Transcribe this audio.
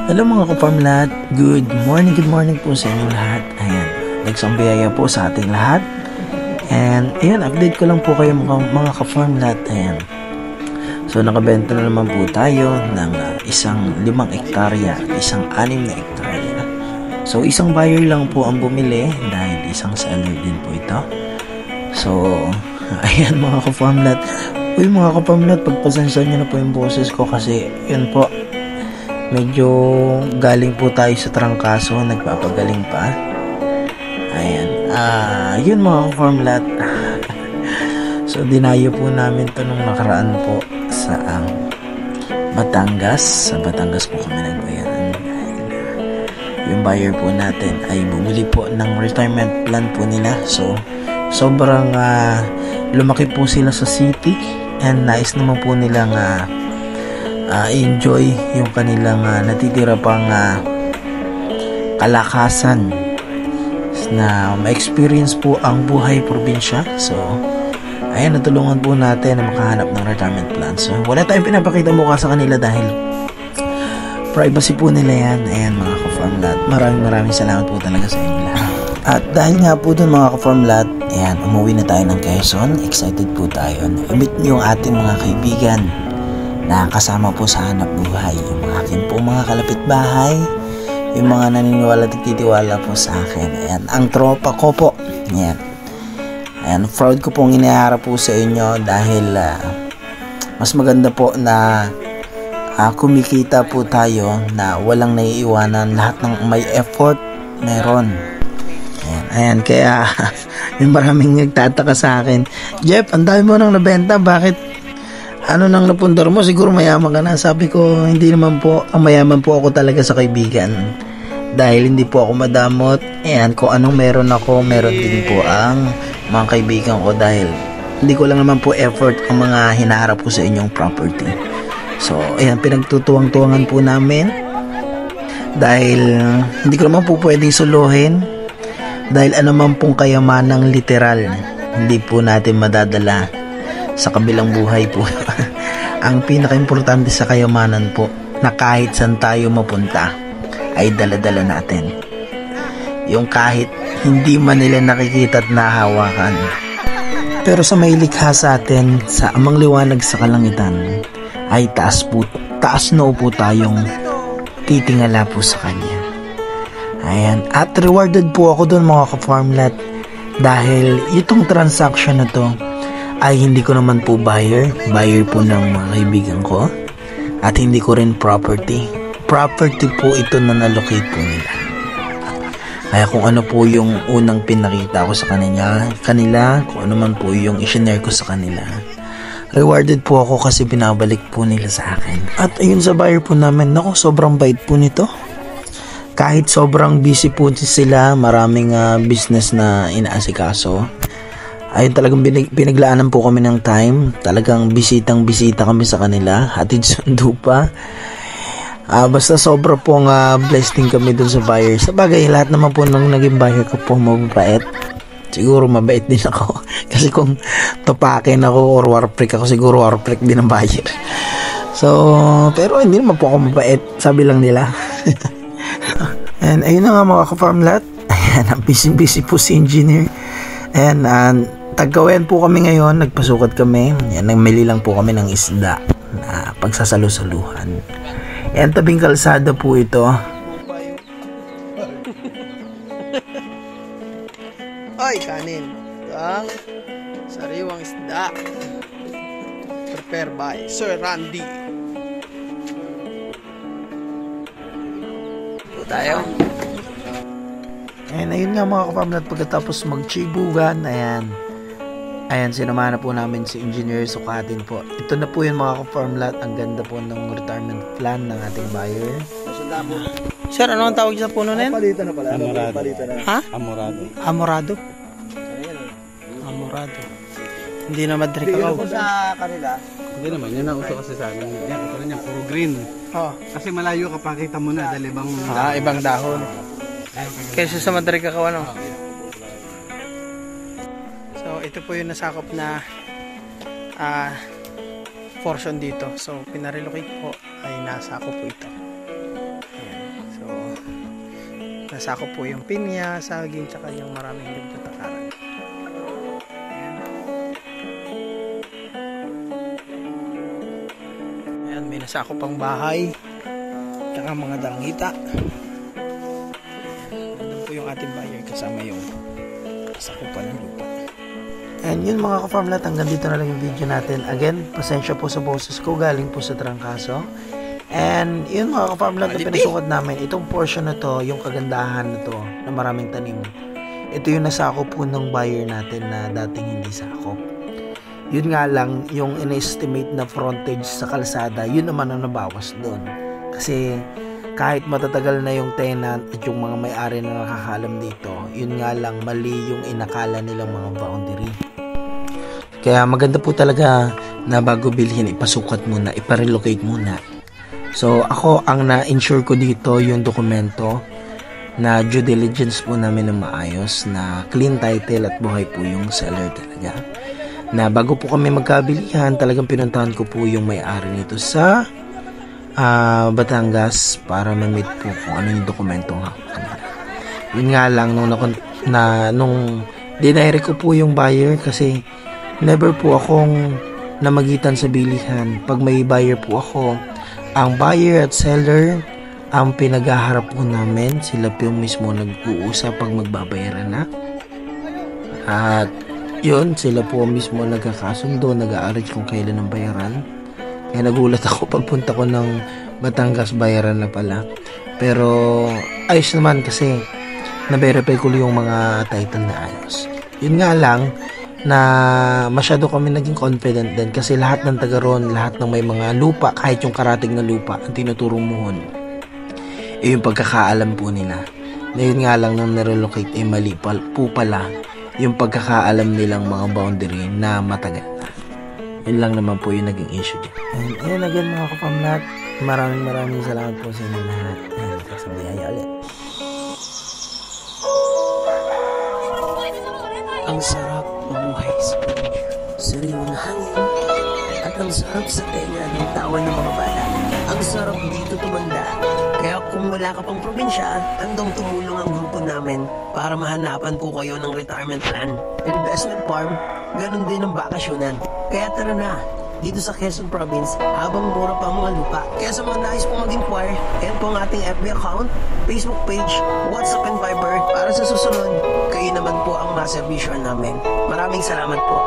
Hello mga ka-farmlat, good morning po sa inyo lahat. Ayan, nagsang biyaya po sa ating lahat. And ayan, update ko lang po kayo mga ka-farmlat. Ayan, so nakabenta na naman po tayo ng isang 5 hektarya at isang 6 na hektarya. So isang buyer lang po ang bumili dahil isang seller din po ito. So ayan mga ka-farmlat. Uy mga ka-farmlat, pagpasensya nyo na po yung boses ko kasi yun po, medyo galing po tayo sa trangkaso, nagpapagaling pa. Ayan, yun mga ka-farmlat. So dinayo po namin to nung nakaraan po sa Batangas. Sa Batangas po kami nagbayaran. Yung buyer po natin ay bumili po ng retirement plan po nila. So sobrang lumaki po sila sa city and nais naman po nilang enjoy yung kanilang natitira pang kalakasan na ma-experience po ang buhay probinsya. So ayan, natulungan po natin na makahanap ng retirement plan. So wala tayong pinapakita mukha sa kanila dahil privacy po nila yan. Ayan mga ka-farmlat, maraming salamat po talaga sa inyo lahat. At dahil nga po dun mga ka-farmlat, ayan, umuwi na tayo ng Quezon. Excited po tayo na i-meet yung ating mga kaibigan na kasama po sa hanap buhay. Yung aking po mga kalapit-bahay, yung mga naniniwala at titiwala po sa akin. Ayan, ang tropa ko po. Ayan. Ayan, proud ko pong iniharap po sa inyo dahil mas maganda po na kumikita po tayo na walang naiiwanan. Lahat ng may effort, meron. Ayan, kaya yung maraming nagtataka sa akin, Jeff, ang dami mo nang nabenta, bakit ano nang napundar mo? Siguro mayaman ka na. Sabi ko, hindi naman po, ang mayaman po ako talaga sa kaibigan dahil hindi po ako madamot. Ayan, kung anong meron ako, meron din po ang mga kaibigan ko dahil hindi ko lang naman po effort ang mga hinaharap ko sa inyong property. So ayan, pinagtutuwang-tuwangan po namin dahil hindi ko naman po pwedeng suluhin dahil anuman pong kayamanang literal hindi po natin madadala sa kabilang buhay po. Ang pinaka-importante sa kayamanan po na kahit saan tayo mapunta ay dala-dala natin yung kahit hindi man nila nakikita at nahawakan. Pero sa may likha sa atin, sa amang liwanag sa kalangitan ay taas noo po tayong titingala po sa kanya. Ayan, at rewarded po ako doon mga ka-farmlat dahil itong transaction na to ay hindi ko naman po buyer po ng mga kaibigan ko at hindi ko rin property po ito na nalocate po nila. Kaya kung ano po yung unang pinakita ko sa kanila, kung ano man po yung i-share ko sa kanila, rewarded po ako kasi binabalik po nila sa akin. At ayun sa buyer po namin, naku, sobrang bait po nito. Kahit sobrang busy po sila, maraming business na inaasikaso, ayun, talagang pinaglaanan po kami ng time. Talagang bisitang-bisita kami sa kanila, hatid sundo pa. Basta sobra pong blessing kami dun sa buyer. Sa bagay, lahat naman po nang naging buyer ko po mababait. Siguro mabait din ako. Kasi kung tupakin ako or warprick ako, siguro warprick din ang buyer. So, pero hindi naman po ako mabait. Sabi lang nila. And ayun na nga mga ka-farmlat. Ayan, ang busy po si engineer. And Tagkawayan po kami ngayon, nagpasukat kami. Yan, nagmili lang po kami ng isda na pagsasalu-saluhan. Yan, tabing kalsada po ito. Ay, kanin. Ang sariwang isda. Prepare by Sir Randy. Ito tayo. And ayun nga mga ka-farmlat, pagkatapos magchibugan, ayan, sinamahan na po namin si Engineer Sukatin po. Ito na po yun mga ka-farmlat, ang ganda po ng retirement plan ng ating buyer. Sir, ano ang tawag sa puno na yun? Palitan na pala. Amorado. Ha? Amorado. Amorado? Amorado. Hindi na madri kakao. Sa kanila. Hindi naman, yun ang uso kasi sa amin. Yan, ito rin yan, puro green. Oh. Kasi malayo ka, pakita mo na, dahil ibang... Ibang dahon. Kesa sa madri kakao, ano? So, ito po yung nasakop na portion dito. So, pinarelocate po ay nasakop po ito. Nasako po yung pinya, saging, tsaka yung maraming ganito takaran. Ayan, may nasako pang bahay, tsaka mga dalangita. Ayan po yung ating buyer kasama yung sakupan ng lupa. And yun mga ka-farmlat, hanggang dito na lang yung video natin. Again, pasensya po sa boses ko, galing po sa trangkaso. And yun mga ka-farmlat, na pinasukat namin, itong portion na to, yung kagandahan na to, na maraming tanim. Ito yung nasako po ng buyer natin na dating hindi sakop. Yun nga lang, yung in-estimate na frontage sa kalsada, yun naman ang nabawas doon. Kasi kahit matatagal na yung tenant at yung mga may-ari na nakakalam dito, yun nga lang, mali yung inakala nilang mga boundary. Kaya maganda po talaga na bago bilhin, ipasukat muna, iparelocate muna. So ako, ang na-insure ko dito yung dokumento na due diligence po namin na maayos, na clean title at buhay po yung seller talaga. Na bago po kami magkabilihan, talagang pinuntahan ko po yung may-ari nito sa Batangas para ma-meet po kung ano yung dokumentong hawak. Yun nga lang, nung dinire ko po yung buyer, kasi never po akong namagitan sa bilihan. Pag may buyer po ako, ang buyer at seller ang pinaghaharap po namin. Sila po yung mismo nag-uusap pag magbabayaran na. At yun, sila po mismo nagkakasundo, nag-a-arrange kung kailan ang bayaran. Kaya nagulat ako pagpunta ko ng Batangas, bayaran na pala. Pero ayos naman kasi na-verify ko yung mga title na ayos. Yun nga lang na masyado kami naging confident din kasi lahat ng taga ron, lahat ng may mga lupa, kahit yung karating na lupa, ang tinuturo mohon, yung pagkakaalam po nila. Na yun nga lang nung nirelocate, mali po pala yung pagkakaalam nilang mga boundary na matagal na. Yun lang naman po yung naging issue dyan. And yun again mga kapamlat, maraming salamat po sa inyo lahat. And sa biyaya ulit. Ang sarap mabuhay sa probinsya. Sariwang hangin at ang sarap sa tenga ng tawa ng mga bata. Ang sarap dito tumanda. Kaya kung wala ka pang probinsya, handang tumulong ang grupo namin para mahanapan po kayo ng retirement plan. Investment farm, ganun din ang bakasyonan. Kaya tara na, dito sa Quezon Province, habang mura pa mga lupa. Kaya sa mga nais pong mag-inquire, yan po ang ating FB account, Facebook page, WhatsApp and Viber. Para sa susunod, kayo naman po ang maservisyon namin. Maraming salamat po.